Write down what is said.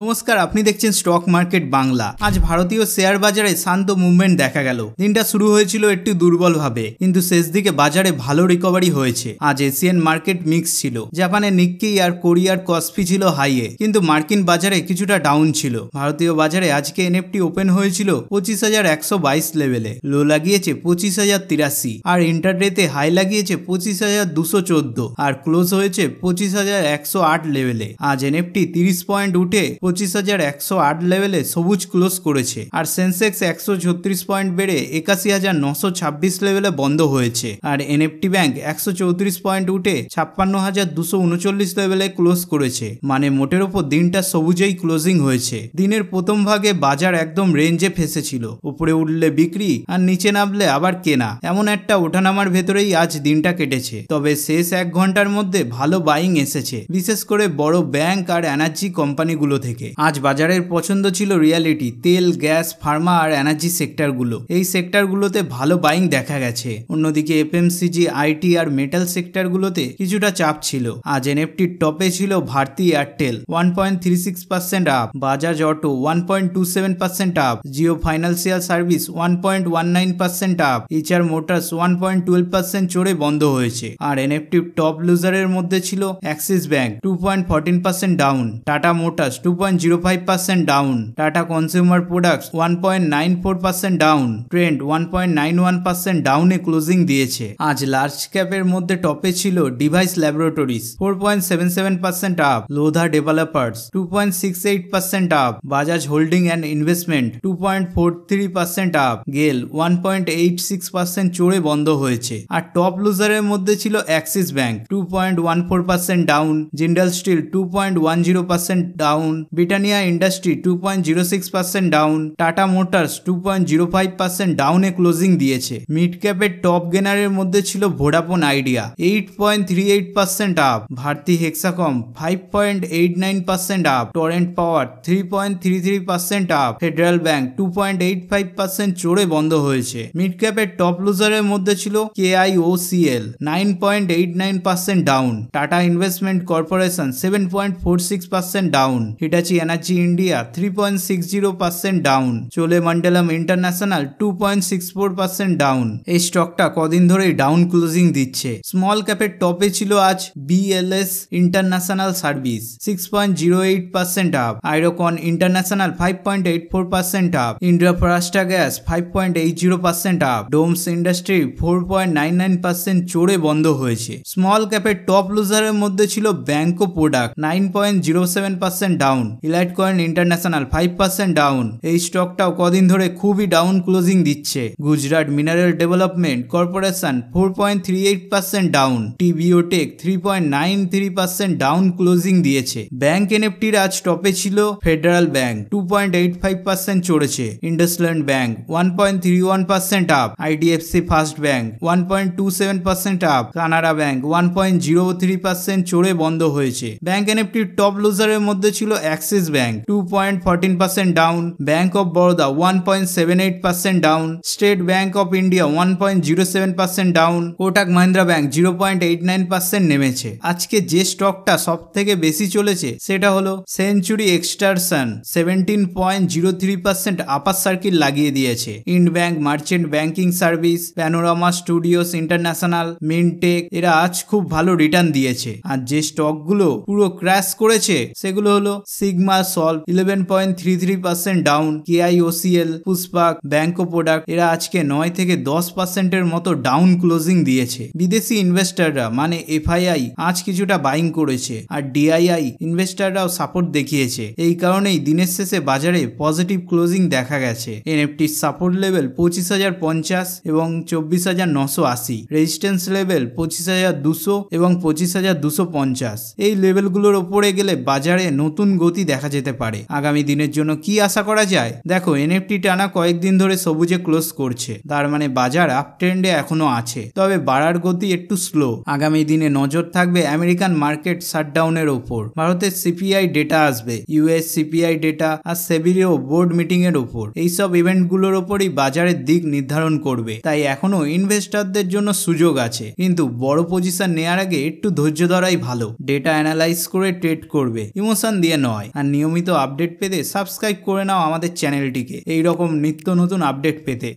নমস্কার, আপনি দেখছেন স্টক মার্কেট বাংলা। আজ ভারতীয় শেয়ার বাজারে শান্ত মুভমেন্ট দেখা গেল। দিনটা শুরু হয়েছিল একটু দুর্বলভাবে, কিন্তু শেষ দিকে বাজারে ভালো রিকভারি হয়েছে। আজ এশিয়ান মার্কেট মিক্স ছিল। জাপানের নিক্কি আর কোরিয়ার কসপি ছিল হাইয়ে, কিন্তু মার্কিন বাজারে কিছুটা ডাউন ছিল। ভারতীয় বাজারে আজকে এনএফটি ওপেন হয়েছিল 25,122 লেভেলে, লো লাগিয়েছে 25,083, আর ইন্টারডেতে হাই লাগিয়েছে 25,214, আর ক্লোজ হয়েছে 25,108 লেভেলে। আজ এনএফটি 30 পয়েন্ট উঠে 25,108 লেভেলে সবুজ ক্লোজ করেছে, আর সেন্সেক্স 136 পয়েন্ট বেড়ে 81,926 লেভেলে বন্ধ হয়েছে, আর এনএফটি ব্যাংক 134 পয়েন্ট উঠে 56,239 লেভেলে ক্লোজ করেছে। মানে মোটের ওপর দিনটা সবুজেই ক্লোজিং হয়েছে। দিনের প্রথম ভাগে বাজার একদম রেঞ্জে ফেসেছিল, উপরে উঠলে বিক্রি আর নিচে নামলে আবার কেনা, এমন একটা ওঠানামার ভেতরেই আজ দিনটা কেটেছে। তবে শেষ 1 ঘন্টার মধ্যে ভালো বাইং এসেছে, বিশেষ করে বড় ব্যাংক আর এনার্জি কোম্পানিগুলো থেকে। আজ বাজারের পছন্দ ছিল রিয়ালিটি, তেল, গ্যাস, ফার্মা আর এনার্জি সেক্টরগুলো। এই সেক্টরগুলোতে ভালো বাইং দেখা গেছে। অন্যদিকে এফএমসিজি, আইটি আর মেটাল সেক্টরগুলোতে কিছুটা চাপ ছিল। আজ এনএফটির টপে ছিল Bharti Airtel 1.36% up, Bajaj auto 1.27% up, Jio financial service 1.19% up, HR motors 1.12% চড়ে বন্ধ হয়েছে। আর এনএফটির টপ লুজারের মধ্যে ছিল Axis bank 2.14% down, Tata motors 2.05% down, tata consumer products 1.94% down, trend 1.91% ডাউনে ক্লোজিং দিয়েছে। আজ লার্জ ক্যাপের মধ্যে টপে ছিল device laboratories 4.77% up, Lodha developers 2.68% up, Bajaj holding and investment 2.43% up, গেল 1.86% চড়ে বন্ধ হয়েছে। আর টপ লুজারের মধ্যে ছিল Axis bank 2.14% down, Jindal steel 2.10% down, Britannia industry 2.06% down, Tata motors 2.05% ডাউনে ক্লোজিং দিয়েছে। মিড ক্যাপের টপ গেনারের মধ্যে ছিল Vodafone Idea 8.38% up, Bharti Hexacom 5.89% up, Torrent Power 3.33% up, Federal Bank 2.85% চড়ে বন্ধ হয়েছে। মিড ক্যাপের টপ লুজারের মধ্যে ছিল KIOCL 9.89% down, Tata Investment Corporation 7.46% down, Hitachi Energy India 3.60% down, Cholamandalam International 2.64% down. এই স্টকটা কদিন ধরেই ডাউন ক্লোজিং দিচ্ছে। স্মল ক্যাপের টপে ছিল আজ BLS International Service 6.08% up, Ircon International 5.84% up, Indraprastha Gas 5.80% up, Doms Industry 4.99% চড়ে বন্ধ হয়েছে। স্মল ক্যাপের টপ লুজারের মধ্যে ছিল Banco Product 9.07% down, Elitecon International 5% down. এই স্টকটাও কদিন ধরে খুবই ডাউন ক্লোজিং দিচ্ছে। Gujarat Mineral Development Corporation 4.38% down, TBO Tek 3.93% down closing দিয়েছে। ব্যাংক এনএফটির আজ টপে ছিল ফেডারেল ব্যাংক 2.85% চড়েছে, IndusInd Bank 1.31% up, IDFC First Bank 1.27% up, Canara Bank 1.03% চড়ে বন্ধ হয়েছে। ব্যাংক এনএফটির টপ লুজারের মধ্যে ছিল Axis bank 2.14% down, bank of Baroda 1.78% down, state bank of India 1.07% down, Kotak Mahindra bank 0.89% নেমেছে। আজকে যে স্টকটা সব থেকে বেশি চলেছে সেটা হলো সেঞ্চুরি এক্সট্রাকশন 17.03% আপার সার্কিট লাগিয়ে দিয়েছে। Ind Bank, Merchant Banking Service, Panorama Studios International, Mintech এরা আজ খুব ভালো রিটার্ন দিয়েছে। আর যে স্টকগুলো পুরো ক্র্যাশ করেছে সেগুলো হলো Sigma Solve 11.33% down, KIOCL, Pushpak, Banco Product এরা আজকে 9 থেকে 10% মতো ডাউন ক্লোজিং দিয়েছে। বিদেশি ইনভেস্টররা মানে FII আজ কিছুটা বাইং করেছে, আর DII ইনভেস্টররাও সাপোর্ট দেখিয়েছে। এই কারণেই দিনের শেষে বাজারে পজিটিভ ক্লোজিং দেখা গেছে। এনএফটির সাপোর্ট লেভেল 25,050 এবং 24,980, রেজিস্ট্যান্স লেভেল 25,200 এবং 25,250। এই লেভেলগুলোর ওপরে গেলে বাজারে নতুন গতি দেখা যেতে পারে। আগামী দিনের জন্য কি আশা করা যায়? দেখো, এনএফটি টানা কয়েকদিন ধরে সবুজে ক্লোজ করছে, তার মানে বাজার আপ ট্রেন্ডে এখনো আছে, তবে বাড়ার গতি একটু স্লো। আগামী দিনে নজর থাকবে আমেরিকান মার্কেট শাটডাউনের ওপর, ভারতের সিপিআই ডেটা আসবে, US সিপিআই ডেটা আর সেবিরও বোর্ড মিটিং এর ওপর। এইসব ইভেন্টগুলোর ওপরই বাজারের দিক নির্ধারণ করবে। তাই এখনো ইনভেস্টরদের জন্য সুযোগ আছে, কিন্তু বড় পজিশন নেওয়ার আগে একটু ধৈর্য ধরাই ভালো। ডেটা অ্যানালাইজ করে ট্রেড করবে, ইমোশন দিয়ে নয়। নয়। আর নিয়মিত আপডেট পেতে সাবস্ক্রাইব করে নাও আমাদের চ্যানেলটিকে এই রকম নিত্য নতুন আপডেট পেতে।